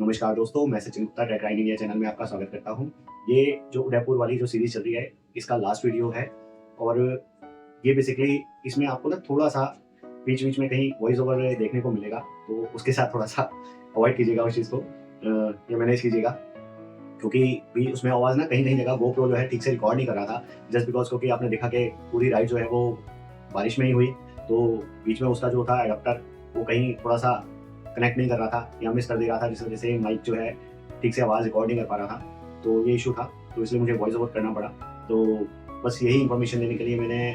नमस्कार दोस्तों, मैं Sachin Gupta Tech Ride India channel में आपका स्वागत करता हूं। ये जो उदयपुर वाली जो सीरीज चल रही है, इसका लास्ट वीडियो है और ये बेसिकली इसमें आपको ना थोड़ा-सा बीच-बीच में कहीं वॉइस ओवर देखने को मिलेगा, तो उसके साथ थोड़ा-सा अवॉइड कीजिएगा उस चीज़ को या मैनेज कीजिएगा क्योंकि भी उसमें आवाज़ ना कहीं-कहीं जगह गोप्रो जो है ठीक से रिकॉर्ड नहीं कर रहा था जस्ट बिकॉज़ क्योंकि आपने देखा कि पूरी राइड जो है वो बारिश में ही हुई, तो बीच में उसका जो था एडाप्टर वो कहीं थोड़ा-सा कनेक्ट नहीं कर रहा था या मिस कर दे रहा था, जिस वजह से माइक जो है ठीक से आवाज़ रिकॉर्ड नहीं कर पा रहा था। तो ये इशू था, तो इसलिए मुझे वॉइस ओवर करना पड़ा। तो बस यही इन्फॉर्मेशन देने के लिए मैंने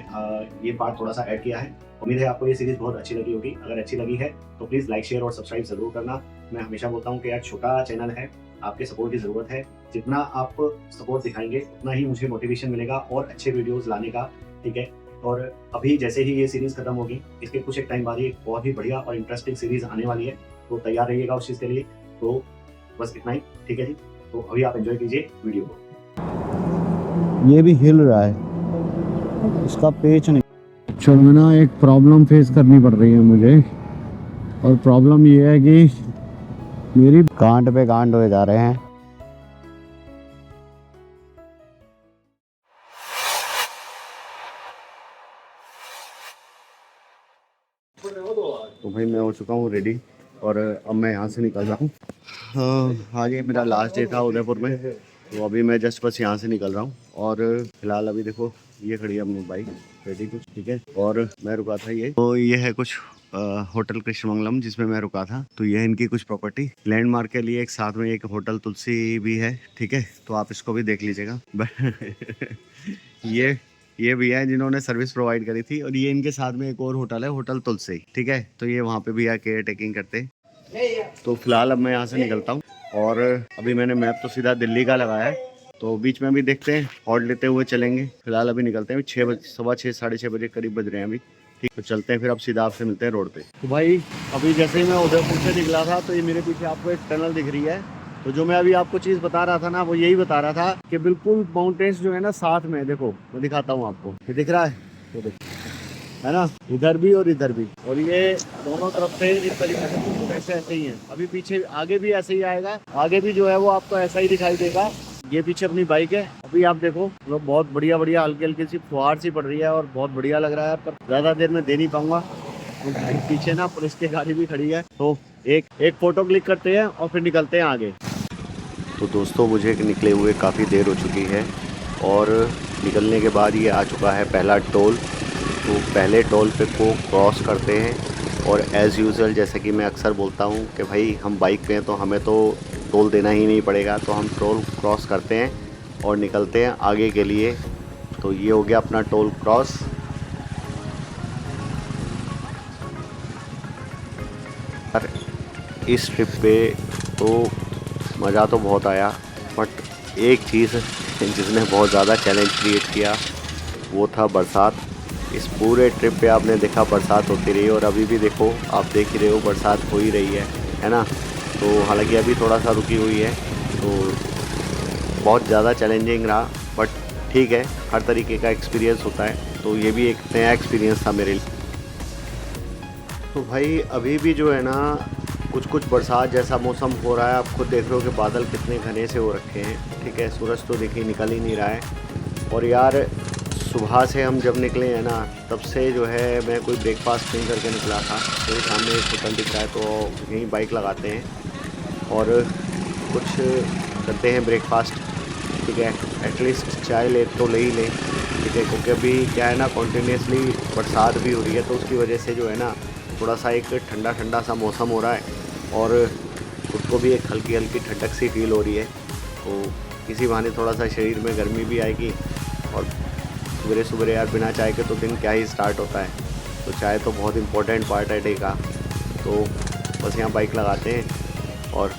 ये पार्ट थोड़ा-सा ऐड किया है। उम्मीद है आपको ये सीरीज़ बहुत अच्छी लगी होगी। अगर अच्छी लगी है तो प्लीज़ लाइक, शेयर और सब्सक्राइब ज़रूर करना। मैं हमेशा बोलता हूँ कि यार छोटा चैनल है, आपके सपोर्ट की ज़रूरत है। जितना आप सपोर्ट दिखाएँगे उतना ही मुझे मोटिवेशन मिलेगा और अच्छे वीडियोज़ लाने का, ठीक है? और अभी जैसे ही ये सीरीज़ खत्म होगी, इसके कुछ एक टाइम बाद ही एक बहुत ही बढ़िया और इंटरेस्टिंग सीरीज़ आने वाली है, तो तैयार रहिएगा उस चीज़ के लिए। तो बस इतना ही, ठीक है जी? तो अभी आप एन्जॉय कीजिए वीडियो को। ये भी हिल रहा है, इसका पेच नहीं। चलो मैं ना एक प्रॉब्लम फेस करनी पड़ रही है मुझे, और प्रॉब्लम ये है कि मेरी गांड पे गांड हुए जा रहे हैं। तो भाई मैं हो चुका हूँ रेडी और अब मैं यहाँ से निकल रहा हूँ। हाँ, ये मेरा लास्ट डे था उदयपुर में, तो अभी मैं जस्ट बस यहाँ से निकल रहा हूँ। और फिलहाल अभी देखो ये खड़ी है अपनी बाइक रेडी कुछ, ठीक है। और मैं रुका था ये है कुछ होटल कृष्णमंगलम जिसमें मैं रुका था। तो ये है इनकी कुछ प्रॉपर्टी लैंडमार्क के लिए। एक साथ में एक होटल तुलसी भी है, ठीक है, तो आप इसको भी देख लीजिएगा। ये भैया है जिन्होंने सर्विस प्रोवाइड करी थी, और ये इनके साथ में एक और होटल है, होटल तुलसी, ठीक है। तो ये वहाँ पे भैया केयर टेकिंग करते हैं। तो फिलहाल अब मैं यहाँ से निकलता हूँ, और अभी मैंने मैप तो सीधा दिल्ली का लगाया है, तो बीच में अभी देखते हैं हॉल्ट लेते हुए चलेंगे। फिलहाल अभी निकलते हैं, 6 बजे, सवा 6, साढ़े 6 बजे करीब बज रहे हैं अभी, ठीक। तो चलते हैं फिर, अब सीधा आपसे मिलते हैं रोड पे। तो भाई अभी जैसे ही मैं उदयपुर से निकला था, तो ये मेरे पीछे आपको एक टनल दिख रही है। तो जो मैं अभी आपको चीज़ बता रहा था ना, वो यही बता रहा था कि बिल्कुल माउंटेन्स जो है ना साथ में, देखो मैं दिखाता हूँ आपको, ये दिख रहा है, तो देखो है ना, इधर भी और इधर भी, और ये दोनों तरफ से इस तरीके से ऐसे ही है। अभी पीछे आगे भी ऐसे ही आएगा, आगे भी जो है वो आपको ऐसा ही दिखाई देगा। ये पीछे अपनी बाइक है, अभी आप देखो मतलब बहुत बढ़िया बढ़िया हल्की हल्की सी फुहार सी पड़ रही है, और बहुत बढ़िया लग रहा है। पर ज़्यादा देर में दे नहीं पाऊंगा, तो पीछे ना पुलिस की गाड़ी भी खड़ी है। तो एक फोटो क्लिक करते हैं और फिर निकलते हैं आगे। तो दोस्तों मुझे निकले हुए काफ़ी देर हो चुकी है, और निकलने के बाद ये आ चुका है पहला टोल। तो पहले टोल पे को क्रॉस करते हैं, और एज़ यूज़ुअल जैसे कि मैं अक्सर बोलता हूँ कि भाई हम बाइक पे हैं तो हमें तो टोल देना ही नहीं पड़ेगा, तो हम टोल क्रॉस करते हैं और निकलते हैं आगे के लिए। तो ये हो गया अपना टोल क्रॉस। और इस ट्रिप पे तो मज़ा तो बहुत आया, बट एक चीज़ जिसने बहुत ज़्यादा चैलेंज क्रिएट किया वो था बरसात। इस पूरे ट्रिप पे आपने देखा बरसात होती रही, और अभी भी देखो आप देख ही रहे हो बरसात हो ही रही है ना। तो हालांकि अभी थोड़ा सा रुकी हुई है, तो बहुत ज़्यादा चैलेंजिंग रहा, बट ठीक है, हर तरीके का एक्सपीरियंस होता है। तो ये भी एक नया एक्सपीरियंस था मेरे लिए। तो भाई अभी भी जो है ना कुछ कुछ बरसात जैसा मौसम हो रहा है। आप खुद देख रहे हो कि बादल कितने घने से हो रखे हैं, ठीक है। सूरज तो देखिए निकल ही नहीं रहा है। और यार सुबह से हम जब निकले हैं ना, तब से जो है मैं कोई ब्रेकफास्ट नहीं करके निकला था। तो सामने एक होटल दिख रहा है, तो यहीं बाइक लगाते हैं और कुछ करते हैं ब्रेकफास्ट, ठीक है। एटलीस्ट चाय ले तो ले ही लें, ठीक है, क्योंकि अभी क्या है ना कॉन्टीन्यूसली बरसात भी हो रही है, तो उसकी वजह से जो है ना थोड़ा सा एक ठंडा ठंडा सा मौसम हो रहा है, और खुद को भी एक हल्की हल्की ठंडक सी फील हो रही है। तो इसी बहाने थोड़ा सा शरीर में गर्मी भी आएगी। और सवेरे सवेरे यार बिना चाय के तो दिन क्या ही स्टार्ट होता है, तो चाय तो बहुत इंपॉर्टेंट पार्ट है डे का। तो बस यहाँ बाइक लगाते हैं और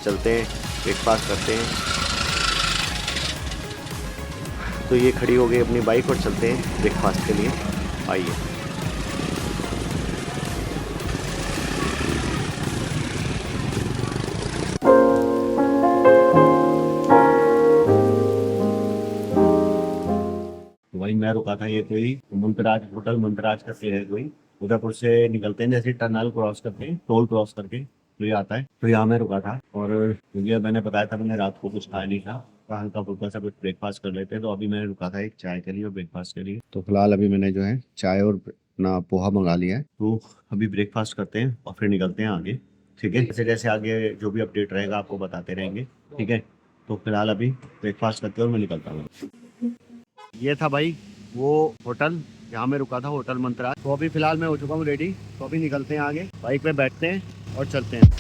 चलते हैं, ब्रेकफास्ट करते हैं। तो ये खड़ी हो गई अपनी बाइक, और चलते हैं ब्रेकफास्ट के लिए, आइए। वही मैं रुका था, ये कोई मुमताज होटल मुमताज करके है कोई, उदयपुर से निकलते हैं जैसे टनल क्रॉस करके, टोल क्रॉस करके, तो ये आता है। तो यहाँ मैं रुका था और क्योंकि मैंने बताया था मैंने रात को कुछ खाया नहीं था, तो हल्का फुल्का सा कुछ ब्रेकफास्ट कर लेते हैं। तो अभी मैंने रुका था एक चाय के लिए और ब्रेकफास्ट के लिए। तो फिलहाल अभी मैंने जो है चाय और अपना पोहा मंगा लिया है। तो अभी ब्रेकफास्ट करते हैं और फिर निकलते हैं आगे। ठीक है, जैसे जैसे आगे जो भी अपडेट रहेगा आपको बताते रहेंगे। ठीक है, तो फिलहाल अभी ब्रेकफास्ट करते हैं और मैं निकलता हूँ। ये था भाई वो होटल, यहाँ मैं रुका था, होटल मंत्रा। तो अभी फिलहाल मैं हो चुका हूँ रेडी। तो अभी निकलते हैं आगे, बाइक पे बैठते हैं और चलते हैं।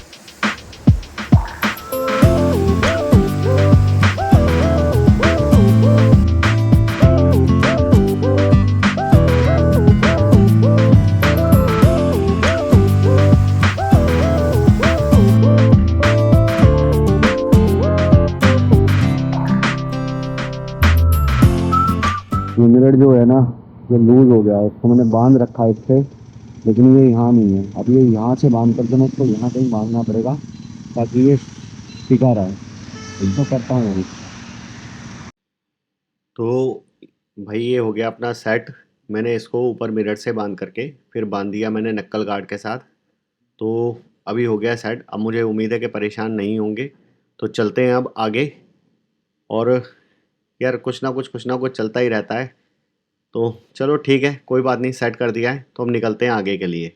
ये मिरर जो है ना, ये लूज हो गया है, इसको मैंने बांध रखा है इससे, लेकिन ये यहाँ नहीं है। अब ये यहाँ से बांध करके मैं इसको यहाँ कहीं बांधना पड़ेगा ताकि ये टिका रहे। इसको करता हूँ अभी। तो भाई ये हो गया अपना सेट। मैंने इसको ऊपर मिरर से बांध करके फिर बांध दिया मैंने नक्कल गार्ड के साथ। तो अभी हो गया सेट। अब मुझे उम्मीद है कि परेशान नहीं होंगे। तो चलते हैं अब आगे। और यार कुछ ना कुछ चलता ही रहता है। तो चलो ठीक है, कोई बात नहीं, सेट कर दिया है तो हम निकलते हैं आगे के लिए।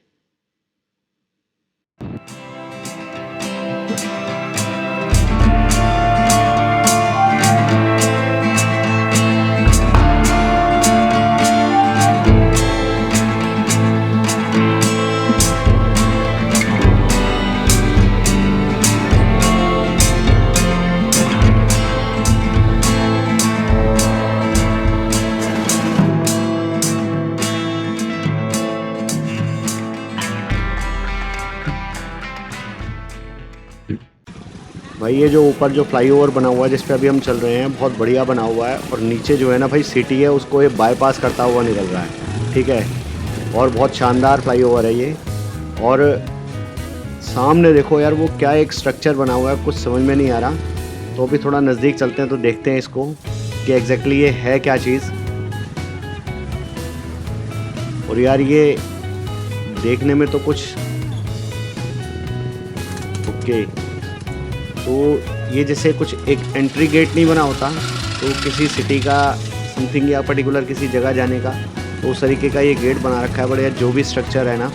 भाई ये जो ऊपर जो फ्लाईओवर बना हुआ है जिस पे अभी हम चल रहे हैं, बहुत बढ़िया बना हुआ है। और नीचे जो है ना भाई सिटी है, उसको ये बाईपास करता हुआ निकल रहा है। ठीक है, और बहुत शानदार फ्लाईओवर है ये। और सामने देखो यार वो क्या एक स्ट्रक्चर बना हुआ है, कुछ समझ में नहीं आ रहा। तो अभी थोड़ा नज़दीक चलते हैं तो देखते हैं इसको कि एग्जैक्टली ये है क्या चीज़। और यार ये देखने में तो कुछ ओके, तो ये जैसे कुछ एक एंट्री गेट नहीं बना होता तो किसी सिटी का समथिंग या पर्टिकुलर किसी जगह जाने का, तो उस तरीके का ये गेट बना रखा है। बढ़िया जो भी स्ट्रक्चर है ना,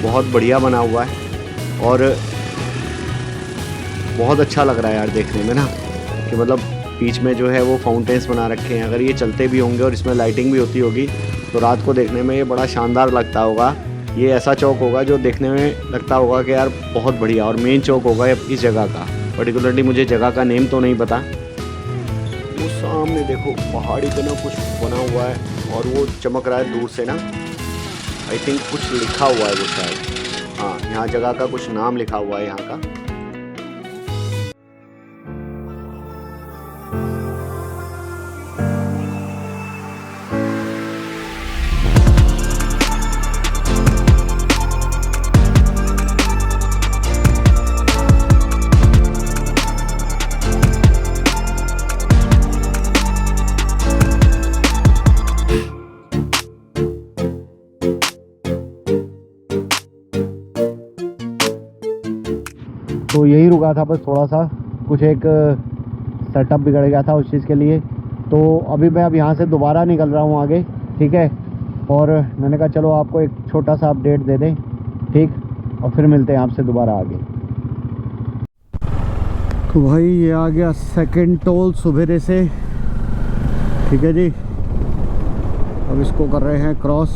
बहुत बढ़िया बना हुआ है और बहुत अच्छा लग रहा है यार देखने में ना, कि मतलब बीच में जो है वो फाउंटेन्स बना रखे हैं। अगर ये चलते भी होंगे और इसमें लाइटिंग भी होती होगी तो रात को देखने में ये बड़ा शानदार लगता होगा। ये ऐसा चौक होगा जो देखने में लगता होगा कि यार बहुत बढ़िया, और मेन चौक होगा इस जगह का। पर्टिकुलरली मुझे जगह का नेम तो नहीं पता। वो सामने देखो पहाड़ी पे ना कुछ बना हुआ है और वो चमक रहा है दूर से ना। आई थिंक कुछ लिखा हुआ है वो शायद, हाँ यहाँ जगह का कुछ नाम लिखा हुआ है यहाँ का। तो यही रुका था बस, थोड़ा सा कुछ एक सेटअप बिगड़ गया था उस चीज़ के लिए। तो अभी मैं अब यहाँ से दोबारा निकल रहा हूँ आगे। ठीक है, और मैंने कहा चलो आपको एक छोटा सा अपडेट दे दें। ठीक, और फिर मिलते हैं आपसे दोबारा आगे। तो भाई ये आ गया सेकंड टोल सुबेरे से। ठीक है जी, अब इसको कर रहे हैं क्रॉस।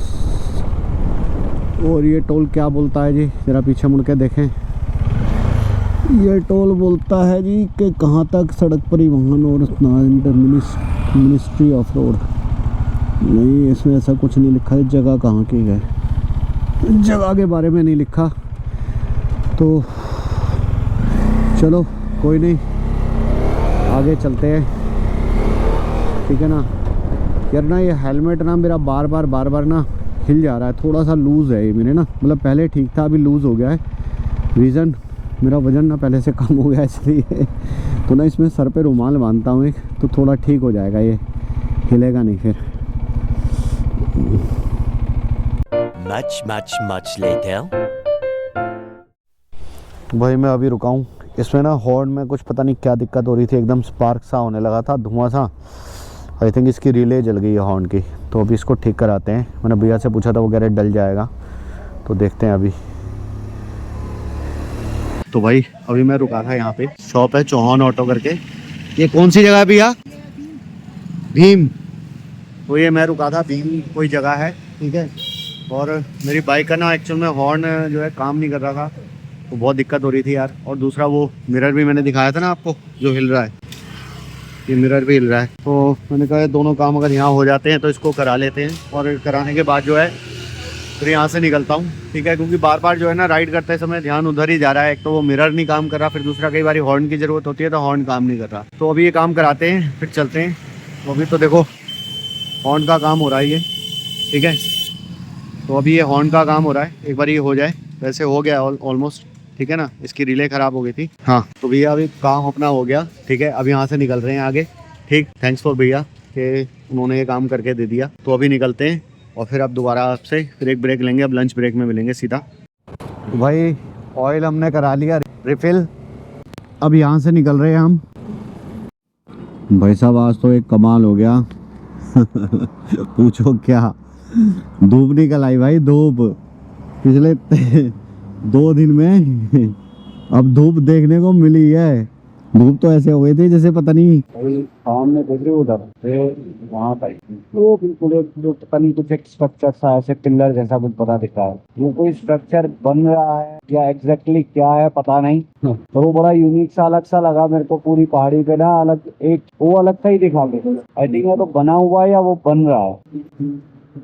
और ये टोल क्या बोलता है जी, ज़रा पीछे मुड़ के देखें। ये टोल बोलता है जी कि कहाँ तक सड़क परिवहन और मिनिस्ट्री ऑफ रोड। नहीं, इसमें ऐसा कुछ नहीं लिखा है। जगह कहाँ की है, जगह के बारे में नहीं लिखा। तो चलो कोई नहीं, आगे चलते हैं। ठीक है ना यार, ना ये हेलमेट ना मेरा बार बार ना हिल जा रहा है। थोड़ा सा लूज़ है ये मेरे ना, मतलब पहले ठीक था, अभी लूज़ हो गया है। रीज़न मेरा वज़न ना पहले से कम हो गया इसलिए। तो ना इसमें सर पे रुमाल बांधता हूँ एक, तो थोड़ा ठीक हो जाएगा, ये हिलेगा नहीं फिर। Much later. भाई मैं अभी रुका हूँ। इसमें ना हॉर्न में कुछ पता नहीं क्या दिक्कत हो रही थी, एकदम स्पार्क सा होने लगा था, धुआं सा। आई थिंक इसकी रिले जल गई है हॉर्न की, तो अभी इसको ठीक कराते हैं। मैंने भैया से पूछा था, वो कह रहे डल जाएगा, तो देखते हैं अभी। तो भाई अभी मैं रुका था यहाँ पे, शॉप है चौहान ऑटो करके। ये कौन सी जगह है भैया? भीम। तो ये मैं रुका था, भीम कोई जगह है, ठीक है। और मेरी बाइक का ना एक्चुअल में हॉर्न जो है काम नहीं कर रहा था, तो बहुत दिक्कत हो रही थी यार। और दूसरा वो मिरर भी मैंने दिखाया था ना आपको, जो हिल रहा है, ये मिरर भी हिल रहा है। तो मैंने कहा ये दोनों काम अगर यहाँ हो जाते हैं तो इसको करा लेते हैं, और कराने के बाद जो है फिर यहाँ से निकलता हूँ, ठीक है। क्योंकि बार बार जो है ना राइड करते समय ध्यान उधर ही जा रहा है। एक तो वो मिरर नहीं काम कर रहा, फिर दूसरा कई बार हॉर्न की ज़रूरत होती है तो हॉर्न काम नहीं कर रहा। तो अभी ये काम कराते हैं, फिर चलते हैं। तो अभी तो देखो हॉर्न का काम हो रहा है ये, ठीक है। तो अभी ये हॉर्न का काम हो रहा है, एक बार ये हो जाए। वैसे हो गया ऑलमोस्ट, ठीक है ना। इसकी रिले ख़राब हो गई थी। हाँ तो भैया अभी काम अपना हो गया, ठीक है। अभी यहाँ से निकल रहे हैं आगे, ठीक। थैंक्स फॉर भैया कि उन्होंने ये काम करके दे दिया। तो अभी निकलते हैं और फिर अब दोबारा आपसे फिर एक ब्रेक लेंगे। अब लंच ब्रेक में मिलेंगे सीधा। तो भाई ऑयल हमने करा लिया रिफिल, अब यहाँ से निकल रहे हैं हम। भाई साहब आज तो एक कमाल हो गया पूछो क्या, धूप निकल आई भाई, धूप। पिछले 2 दिन में अब धूप देखने को मिली है। धूप तो ऐसे हो गई थी जैसे पता नहीं सामने देख रहे हो उधर, वहाँ पर तो बिल्कुल एक जो पता नहीं कुछ एक स्ट्रक्चर सा ऐसे पिलर जैसा कुछ पता दिख रहा है। वो कोई स्ट्रक्चर बन रहा है या एग्जैक्टली क्या है पता नहीं, तो वो बड़ा यूनिक सा अलग सा लगा मेरे को। पूरी पहाड़ी पे ना अलग एक वो अलग सा ही दिखा के, आई थिंक तो बना हुआ है या वो बन रहा है।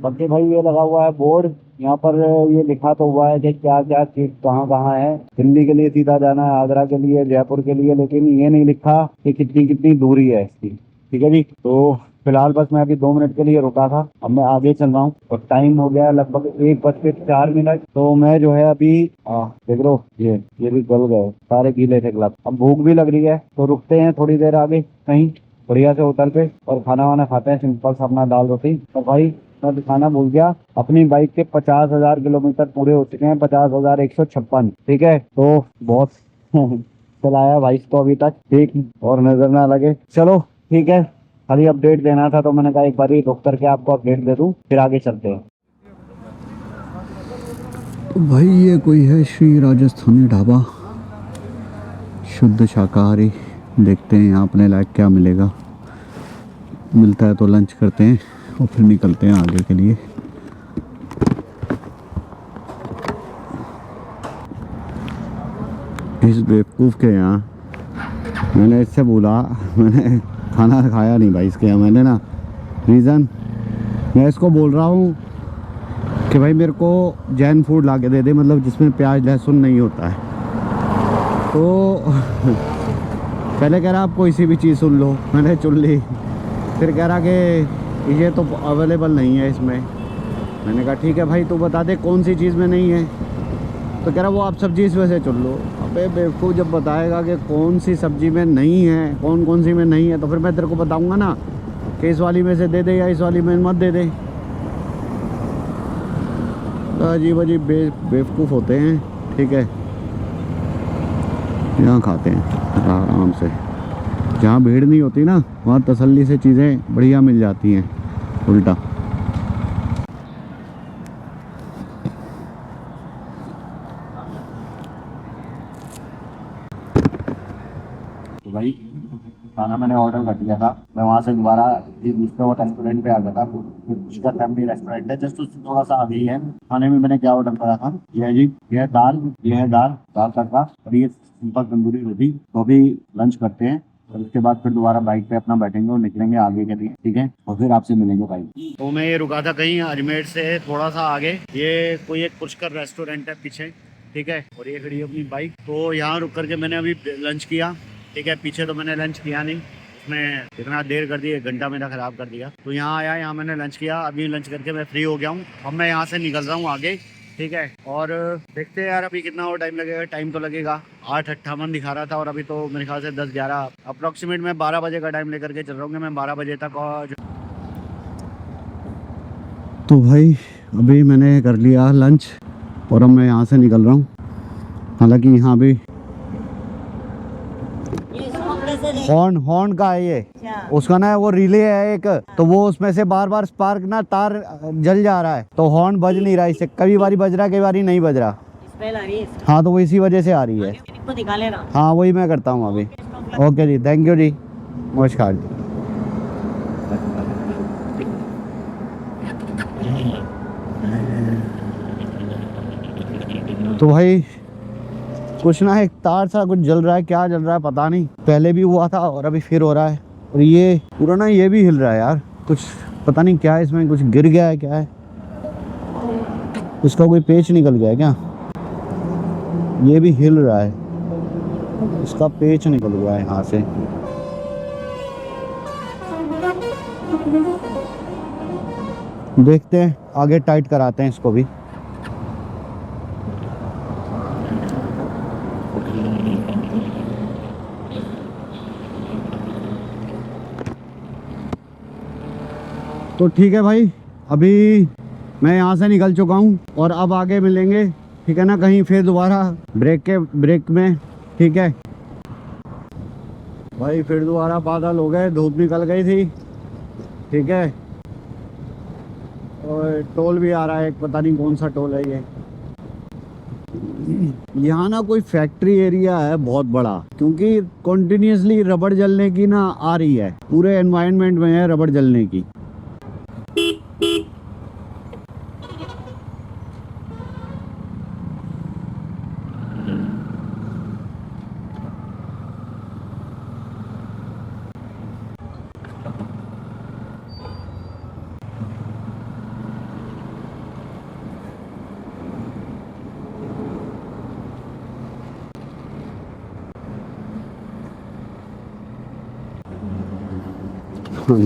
बाकी भाई ये लगा हुआ है बोर्ड, यहाँ पर ये लिखा तो हुआ है कि क्या क्या चीज कहाँ कहाँ है। दिल्ली के लिए सीधा जाना है, आगरा के लिए, जयपुर के लिए, लेकिन ये नहीं लिखा कि कितनी कितनी दूरी है इसकी, ठीक है जी। तो फिलहाल बस मैं अभी 2 मिनट के लिए रुका था, अब मैं आगे चल रहा हूँ और टाइम हो गया लगभग 1:04। तो मैं जो है अभी देख लो ये भी गल गए, सारे गीले थे ग्लव्स। अब भूख भी लग रही है तो रुकते हैं थोड़ी देर आगे कहीं बढ़िया से होटल पे और खाना वाना खाते हैं, सिंपल सा अपना दाल रोटी। तो भाई मैं दिखाना भूल गया, अपनी बाइक के 50,000 किलोमीटर पूरे हो चुके हैं, 50,156, ठीक है। तो बहुत चलाया भाई तो अभी तक, ठीक, और नजर ना लगे। चलो ठीक है, खाली अपडेट देना था तो मैंने कहा एक बार ही रुक करके आपको अपडेट दे दूं, फिर आगे चलते हैं। तो भाई ये कोई है श्री राजस्थानी ढाबा, शुद्ध शाकाहारी। देखते हैं यहाँ अपने लायक क्या मिलेगा, मिलता है तो लंच करते हैं और फिर निकलते हैं आगे के लिए। इस बेवकूफ़ के यहाँ मैंने इससे बोला, मैंने खाना खाया नहीं भाई इसके यहाँ। मैंने ना रीज़न मैं इसको बोल रहा हूँ कि भाई मेरे को जैन फूड ला के दे दे, मतलब जिसमें प्याज लहसुन नहीं होता है। तो पहले कह रहा आप कोई सी भी चीज़ सुन लो, मैंने चुन ली। फिर कह रहा कि ये तो अवेलेबल नहीं है इसमें। मैंने कहा ठीक है भाई तू बता दे कौन सी चीज़ में नहीं है। तो कह रहा वो आप सब्जी इसमें से चुन लो। अबे बेवकूफ़, जब बताएगा कि कौन सी सब्जी में नहीं है, कौन कौन सी में नहीं है, तो फिर मैं तेरे को बताऊंगा ना कि इस वाली में से दे दे या इस वाली में मत दे दे। तो अजीब अजीब बेवकूफ़ होते हैं, ठीक है। यहाँ खाते हैं आराम से, जहाँ भीड़ नहीं होती ना वहाँ तसल्ली से चीज़ें बढ़िया मिल जाती हैं। उल्टा तो भाई खाना मैंने ऑर्डर कर दिया था, मैं वहाँ से दोबारा दूसरे वो रेस्टोरेंट पे आ गया था। उसका फैमिली रेस्टोरेंट है, जस्ट उससे थोड़ा सा आगे ही है। खाने में मैंने क्या ऑर्डर करा था, ये है जी, ये है दाल, ये है दाल तड़का और ये सिंपल तंदूरी रोटी। तो अभी लंच करते हैं और उसके बाद फिर दोबारा बाइक पे अपना बैठेंगे और निकलेंगे आगे के लिए, ठीक है। और फिर आपसे मिलेंगे भाई। तो मैं ये रुका था कहीं अजमेर से थोड़ा सा आगे, ये कोई एक पुष्कर रेस्टोरेंट है पीछे, ठीक है। और ये खड़ी है अपनी बाइक। तो यहाँ रुक करके मैंने अभी लंच किया, ठीक है। पीछे तो मैंने लंच किया नहीं, उसमें इतना देर कर दी, 1 घंटा मेरा ख़राब कर दिया। तो यहाँ आया, यहाँ मैंने लंच किया, अभी लंच करके मैं फ्री हो गया हूँ। अब मैं यहाँ से निकल रहा हूँ आगे, ठीक है। और देखते हैं यार अभी कितना और टाइम लगेगा। टाइम तो लगेगा 8:58 दिखा रहा था और अभी तो मेरे ख्याल से 10:11 अप्रॉक्सीमेट मैं 12 बजे का टाइम लेकर के चल रहा हूँ, मैं 12 बजे तक। और तो भाई अभी मैंने कर लिया लंच और अब मैं यहाँ से निकल रहा हूँ। हालांकि यहाँ भी हॉर्न हॉर्न का है ये, उसका ना वो रिले है एक, तो वो उसमें से बार बार स्पार्क ना तार जल जा रहा है, तो हॉर्न बज नहीं रहा इससे, कई बारी बज रहा, कई बारी नहीं बज रहा। हाँ तो वो इसी वजह से आ रही है। हाँ वही मैं करता हूँ अभी। ओके जी, थैंक यू जी, नमस्कार जी। तो भाई कुछ ना एक तार सा कुछ जल रहा है, क्या जल रहा है पता नहीं, पहले भी हुआ था और अभी फिर हो रहा है। और ये पूरा ना ये भी हिल रहा है यार, कुछ पता नहीं क्या है इसमें, कुछ गिर गया है क्या है, इसका कोई पेच निकल गया है क्या? ये भी हिल रहा है, इसका पेच निकल गया है यहाँ से। देखते हैं आगे टाइट कराते हैं इसको भी। तो ठीक है भाई, अभी मैं यहाँ से निकल चुका हूँ और अब आगे मिलेंगे, ठीक है ना, कहीं फिर दोबारा ब्रेक में, ठीक है भाई। फिर दोबारा बादल हो गए, धूप निकल गई थी, ठीक है, और टोल भी आ रहा है, पता नहीं कौन सा टोल है ये। यहाँ ना कोई फैक्ट्री एरिया है बहुत बड़ा, क्योंकि कंटिन्यूअसली रबड़ जलने की ना आ रही है, पूरे एनवायरनमेंट में है रबड़ जलने की।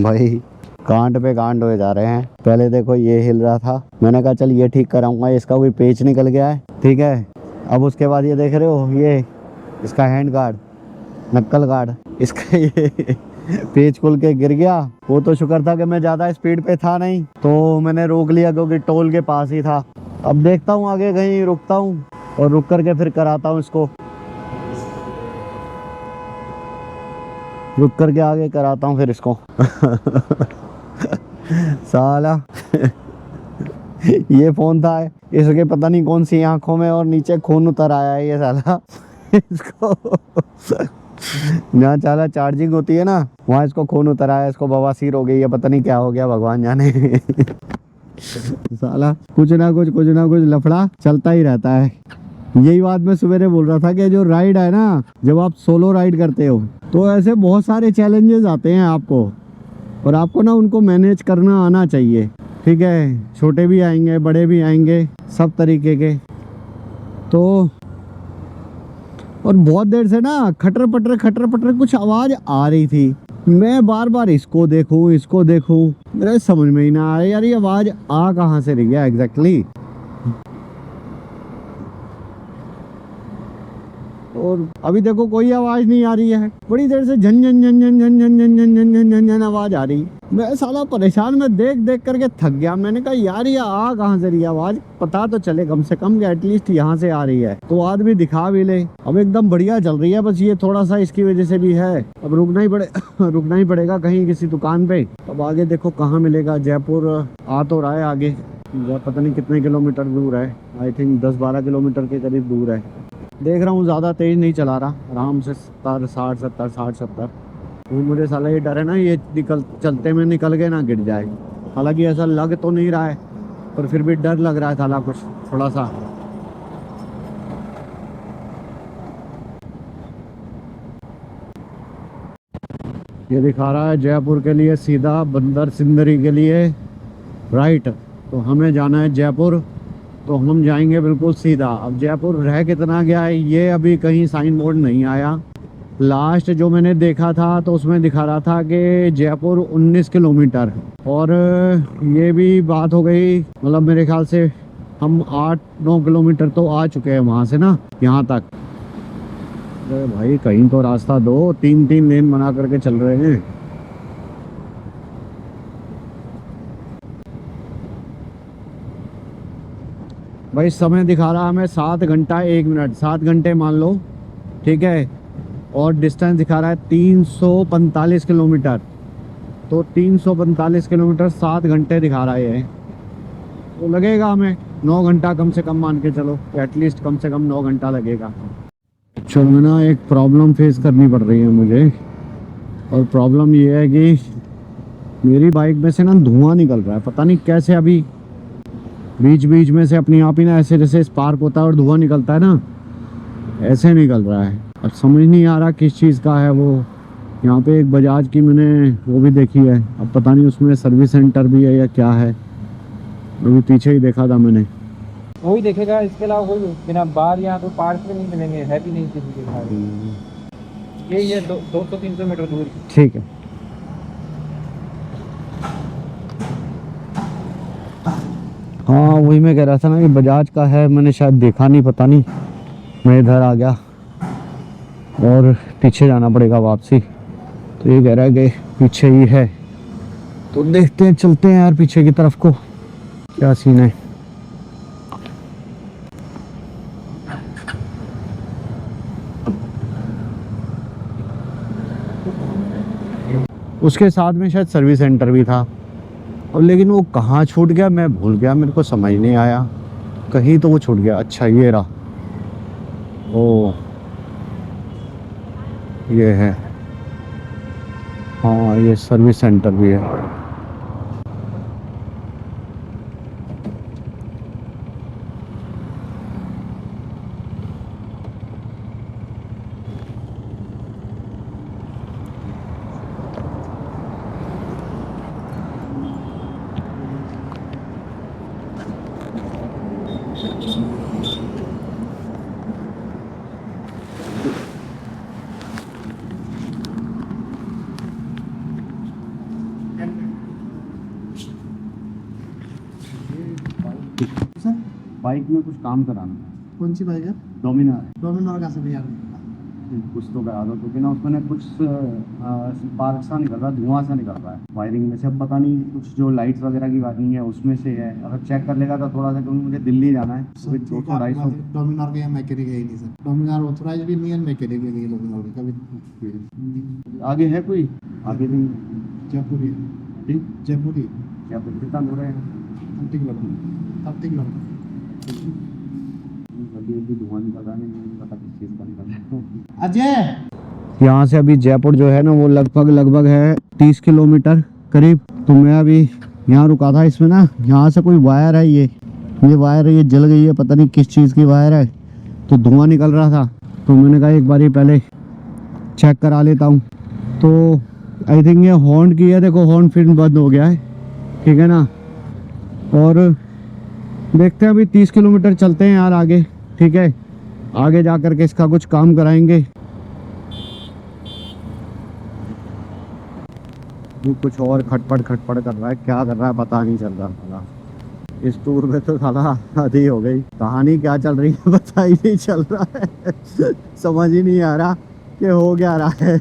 भाई कांड पे कांड हुए जा रहे हैं। पहले देखो ये हिल रहा था, मैंने कहा चल ये ठीक कराऊंगा, इसका कोई पेच निकल गया है, ठीक है। अब उसके बाद ये देख रहे हो, ये इसका हैंड गार्ड, नक्कल गार्ड, इसका ये पेच खुल के गिर गया। वो तो शुक्र था कि मैं ज़्यादा स्पीड पे था नहीं, तो मैंने रोक लिया क्योंकि टोल के पास ही था। अब देखता हूँ आगे कहीं रुकता हूँ और रुक करके फिर कराता हूँ इसको, रुक करके आगे कराता हूँ फिर इसको। साला ये फोन था, इसके पता नहीं कौन सी आंखों में और नीचे खून उतर आया है ये साला। इसको जहाँ चाला चार्जिंग होती है ना, वहाँ इसको खून उतर आया, इसको बवासीर हो गई है, पता नहीं क्या हो गया, भगवान जाने। साला कुछ ना कुछ लफड़ा चलता ही रहता है। यही बात मैं सवेरे बोल रहा था कि जो राइड है ना, जब आप सोलो राइड करते हो तो ऐसे बहुत सारे चैलेंजेस आते हैं आपको, और आपको ना उनको मैनेज करना आना चाहिए, ठीक है। छोटे भी आएंगे, बड़े भी आएंगे, सब तरीके के। तो और बहुत देर से ना खटर पटर कुछ आवाज़ आ रही थी, मैं बार बार इसको देखूं, मेरे समझ में ही ना आ रहा यार ये आवाज़ आ कहाँ से रही है एग्जैक्टली। और अभी देखो कोई आवाज नहीं आ रही है, बड़ी देर से झन झन झन झन झन झन झन झन झन झन झन झन आवाज आ रही। मैं साला परेशान, मैं देख करके थक गया। मैंने कहा यार ये आ कहाँ से रही है आवाज, पता तो चले कम से कम, एटलीस्ट यहाँ से आ रही है तो आदमी दिखा भी ले। अब एकदम बढ़िया चल रही है, बस ये थोड़ा सा इसकी वजह से भी है, अब रुकना ही पड़ेगा कहीं किसी दुकान पे। अब आगे देखो कहाँ मिलेगा। जयपुर आ तो रहा है आगे, पता नहीं कितने किलोमीटर दूर है, आई थिंक 10-12 किलोमीटर के करीब दूर है। देख रहा हूँ ज़्यादा तेज़ नहीं चला रहा, आराम से 60-70। मुझे साला ये डर है ना, ये चलते में निकल के ना गिर जाए। हालांकि ऐसा लग तो नहीं रहा है, पर फिर भी डर लग रहा है साला कुछ थोड़ा सा। ये दिखा रहा है जयपुर के लिए सीधा, बंदर सिंदरी के लिए राइट। तो हमें जाना है जयपुर, तो हम जाएंगे बिल्कुल सीधा। अब जयपुर रह कितना गया है ये अभी कहीं साइन बोर्ड नहीं आया। लास्ट जो मैंने देखा था तो उसमें दिखा रहा था कि जयपुर 19 किलोमीटर, और ये भी बात हो गई, मतलब मेरे ख्याल से हम 8-9 किलोमीटर तो आ चुके हैं वहाँ से ना यहाँ तक। अरे भाई कहीं तो रास्ता दो, 3 लेन बना करके चल रहे हैं। भाई समय दिखा रहा हमें 7 घंटा 1 मिनट, 7 घंटे मान लो, ठीक है। और डिस्टेंस दिखा रहा है 345 किलोमीटर। तो 345 किलोमीटर 7 घंटे दिखा रहा है ये। तो लगेगा हमें 9 घंटा कम से कम, मान के चलो एटलीस्ट कम से कम 9 घंटा लगेगा। चलो ना, एक प्रॉब्लम फेस करनी पड़ रही है मुझे, और प्रॉब्लम ये है कि मेरी बाइक में से ना धुआं निकल रहा है, पता नहीं कैसे। अभी बीच बीच में से अपने आप ही ना ऐसे जैसे स्पार्क होता है और धुआं निकलता है ना, ऐसे निकल रहा है। अब समझ नहीं आ रहा किस चीज़ का है वो। यहाँ पे एक बजाज की मैंने वो भी देखी है, अब पता नहीं उसमें सर्विस सेंटर भी है या क्या है। अभी पीछे ही देखा था मैंने। वही देखेगा, इसके अलावा कोई बिना बाहर यहाँ तो पार्क में नहीं मिलेंगे, है भी नहीं किसी के बाहर। यही है 200-300 मीटर दूर। ठीक है। हाँ वही मैं कह रहा था ना कि बजाज का है, मैंने शायद देखा नहीं, पता नहीं, मैं इधर आ गया और पीछे जाना पड़ेगा वापसी। तो ये कह रहा है कि पीछे ही है, तो देखते हैं, चलते हैं यार पीछे की तरफ को, क्या सीन है। उसके साथ में शायद सर्विस सेंटर भी था, और लेकिन वो कहाँ छूट गया मैं भूल गया, मेरे को समझ नहीं आया, कहीं तो वो छूट गया। अच्छा ये रहा, ओ ये है, हाँ ये सर्विस सेंटर भी है। बाइक में कुछ काम कराना है। कौन सी बाइक है? डोमिनार। डोमिनोर का सब यार कुछ तो करा दो, क्योंकि ना उसमें ना कुछ स्पार्क सा निकल रहा है, धुआं सा निकल रहा है वायरिंग में से। अब पता नहीं कुछ जो लाइट्स वगैरह की वायरिंग है उसमें से है, अगर चेक कर लेगा तो थोड़ा सा, क्योंकि मुझे दिल्ली जाना है। तो 200-250 डोमिनोर के यहाँ मैकेनिक है ही नहीं सर। डोमिनोर ऑथराइज भी नहीं है, मैकेनिक भी नहीं है डोमिनोर के कभी। आगे है कोई, आगे भी जयपुरी ठीक, जयपुरी क्या कितना दूर है? 30 किलोमीटर 30 किलोमीटर। अभी धुआं निकल रहा है, नहीं पता किस चीज़ का निकल रहा है। अजय यहाँ से अभी जयपुर जो है ना वो लगभग है 30 किलोमीटर करीब। तो मैं अभी यहाँ रुका था, इसमें ना यहाँ से कोई वायर है, ये वायर है, ये जल गई है, पता नहीं किस चीज़ की वायर है, तो धुआं निकल रहा था। तो मैंने कहा एक बारी पहले चेक करा लेता हूँ। तो आई थिंक ये हॉर्न की है, देखो हॉर्न फिर बंद हो गया है, ठीक है ना। और देखते हैं अभी 30 किलोमीटर चलते हैं यार आगे, ठीक है, आगे जा कर के इसका कुछ काम कराएंगे। वो कुछ और खटपट कर रहा है, क्या कर रहा है पता नहीं चल रहा। साला इस टूर में तो साला आधी हो गई, कहानी क्या चल रही है पता ही नहीं चल रहा है समझ ही नहीं आ रहा कि हो क्या रहा है।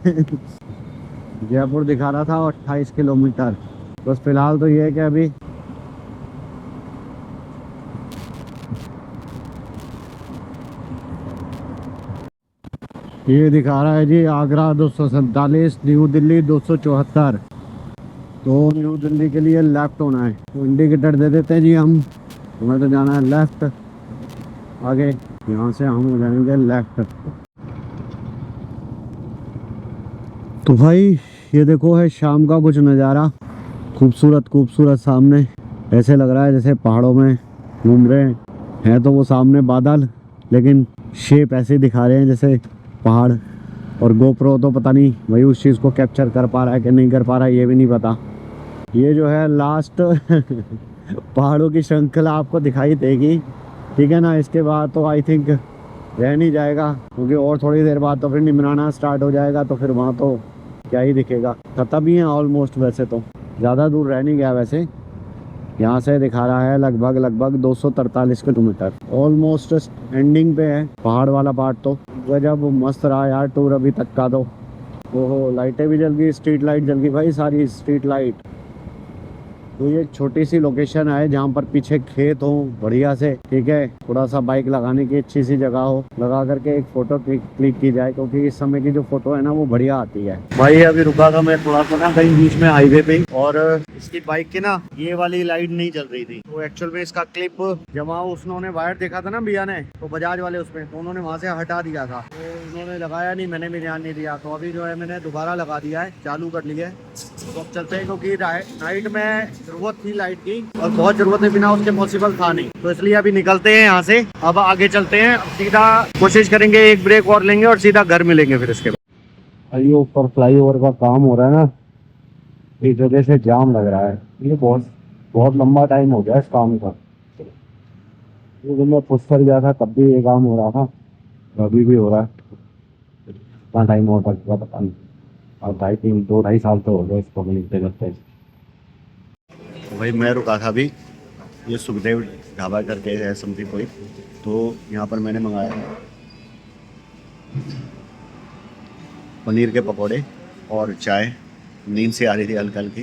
जयपुर दिखा रहा था 28 किलोमीटर। बस फिलहाल तो ये है कि अभी ये दिखा रहा है जी आगरा 247, न्यू दिल्ली 274। तो न्यू दिल्ली के लिए लेफ्ट होना है, तो इंडिकेटर दे देते हैं जी हम, हमें तो जाना है लेफ्ट आगे, यहाँ से हम हो जाएंगे लेफ्ट। तो भाई ये देखो है शाम का कुछ नज़ारा, खूबसूरत सामने, ऐसे लग रहा है जैसे पहाड़ों में घूम रहे हैं। तो वो सामने बादल, लेकिन शेप ऐसे दिखा रहे हैं जैसे पहाड़। और गोप्रो तो पता नहीं भाई उस चीज़ को कैप्चर कर पा रहा है कि नहीं कर पा रहा है, ये भी नहीं पता। ये जो है लास्ट पहाड़ों की श्रृंखला आपको दिखाई देगी, ठीक है ना। इसके बाद तो आई थिंक रह नहीं जाएगा, क्योंकि और थोड़ी देर बाद तो फिर निमराना स्टार्ट हो जाएगा, तो फिर वहाँ तो क्या ही दिखेगा, खत्म ही है ऑलमोस्ट। वैसे तो ज़्यादा दूर रह नहीं गया, वैसे यहाँ से दिखा रहा है लगभग 243 किलोमीटर, ऑलमोस्ट एंडिंग पे है पहाड़ वाला पार्ट। तो गजब मस्त रहा यार टूर अभी तक का। तो ओहो लाइटें भी जल गई, स्ट्रीट लाइट जल गई भाई, सारी स्ट्रीट लाइट। तो ये एक छोटी सी लोकेशन है जहाँ पर पीछे खेत हो बढ़िया से, ठीक है, थोड़ा सा बाइक लगाने की अच्छी सी जगह हो, लगा करके एक फोटो क्लिक की जाए, क्योंकि इस समय की जो फोटो है ना वो बढ़िया आती है। भाई अभी रुका था मैं थोड़ा सा ना कहीं बीच में हाईवे पे, और इसकी बाइक की ना ये वाली लाइट नहीं चल रही थी, तो एक्चुअल में इसका क्लिप जब उसने वायर देखा था ना भैया ने, तो बजाज वाले उसमें, तो उन्होंने वहाँ से हटा दिया था, तो उन्होंने लगाया नहीं, मैंने भी ध्यान नहीं दिया, तो अभी जो है मैंने दोबारा लगा दिया है, चालू कर लिया है। तो अब चलते हैं, क्योंकि नाइट में जरूरत थी लाइट की, और बहुत जरूरत है, बिना उसके पॉसिबल था नहीं, तो इसलिए अभी निकलते हैं यहाँ से। अब आगे चलते हैं, अब सीधा कोशिश करेंगे एक ब्रेक और लेंगे और सीधा घर मिलेंगे फिर इसके बाद। ये ऊपर फ्लाईओवर का काम हो रहा है ना, इस वजह से जाम लग रहा है, ये बहुत लंबा टाइम हो गया इस काम का। जब मैं पुष्कर गया था तब भी ये काम हो रहा था, अभी भी हो रहा है, कितना टाइम हो सकता पता नहीं, अब 2-2.5 साल तो हो गए इसको मिलते करते। भाई मैं रुका था अभी, ये सुखदेव ढाबा करके है समथिंग कोई, तो यहाँ पर मैंने मंगाया पनीर के पकौड़े और चाय। नींद से आ रही थी हल्की हल्की,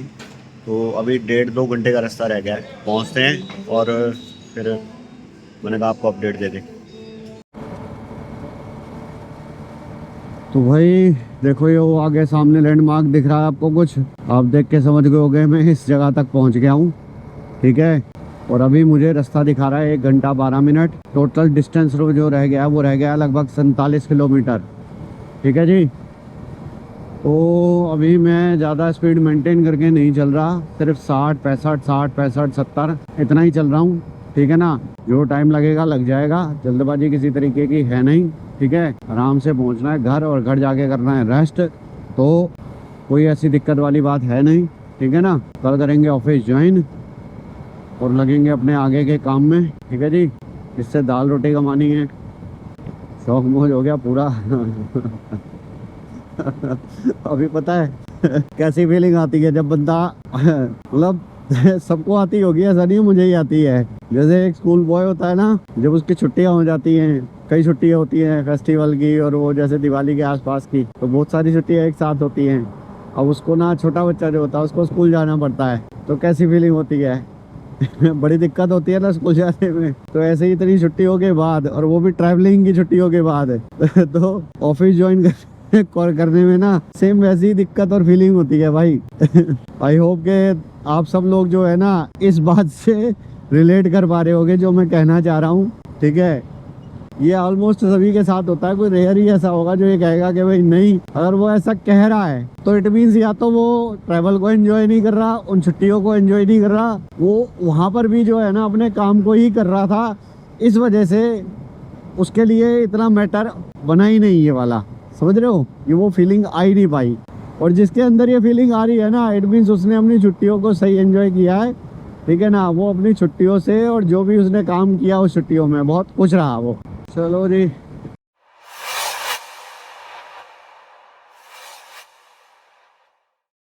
तो अभी 1.5-2 घंटे का रास्ता रह गया है, पहुँचते हैं और फिर मैंने कहा आपको अपडेट दे दें। तो भाई देखो ये वो आगे सामने लैंडमार्क दिख रहा है आपको, कुछ आप देख के समझ गए होंगे मैं इस जगह तक पहुंच गया हूँ, ठीक है। और अभी मुझे रास्ता दिखा रहा है 1 घंटा 12 मिनट, टोटल डिस्टेंस जो रह गया वो रह गया लगभग 47 किलोमीटर, ठीक है जी। तो अभी मैं ज़्यादा स्पीड मेंटेन करके नहीं चल रहा, सिर्फ 60-65 70 इतना ही चल रहा हूँ, ठीक है ना। जो टाइम लगेगा लग जाएगा, जल्दबाजी किसी तरीके की है नहीं, ठीक है। आराम से पहुंचना है घर, और घर जाके करना है रेस्ट, तो कोई ऐसी दिक्कत वाली बात है नहीं, ठीक है ना। कल करेंगे ऑफिस ज्वाइन और लगेंगे अपने आगे के काम में, ठीक है जी। इससे दाल रोटी कमानी है, शौक मौज हो गया पूरा। अभी पता है कैसी फीलिंग आती है जब बंदा मतलब सबको आती होगी, ऐसा नहीं मुझे ही आती है। जैसे एक स्कूल बॉय होता है ना, जब उसकी छुट्टियां हो जाती हैं, कई छुट्टियां होती हैं फेस्टिवल की, और वो जैसे दिवाली के आसपास की, तो बहुत सारी छुट्टियां एक साथ होती हैं। अब उसको ना छोटा बच्चा जो होता है उसको स्कूल जाना पड़ता है, तो कैसी फीलिंग होती है। बड़ी दिक्कत होती है ना स्कूल जाने में। तो ऐसे ही इतनी छुट्टियों के बाद, और वो भी ट्रैवलिंग की छुट्टियों के बाद तो ऑफिस ज्वाइन करने में ना सेम वैसी ही दिक्कत और फीलिंग होती है भाई। आई होप के आप सब लोग जो है ना इस बात से रिलेट कर पा रहे होगे जो मैं कहना चाह रहा हूँ, ठीक है। ये ऑलमोस्ट सभी के साथ होता है, कोई रेयर ही ऐसा होगा जो ये कहेगा कि भाई नहीं। अगर वो ऐसा कह रहा है तो इट मीन्स या तो वो ट्रैवल को एंजॉय नहीं कर रहा, उन छुट्टियों को एंजॉय नहीं कर रहा, वो वहाँ पर भी जो है ना अपने काम को ही कर रहा था, इस वजह से उसके लिए इतना मैटर बना ही नहीं ये वाला, समझ रहे हो। ये वो फीलिंग आ ही नहीं पाई, और जिसके अंदर ये फीलिंग आ रही है ना, इट मीन्स उसने अपनी छुट्टियों को सही एंजॉय किया है, ठीक है ना। वो अपनी छुट्टियों से और जो भी उसने काम किया उस छुट्टियों में बहुत खुश रहा वो। चलो जी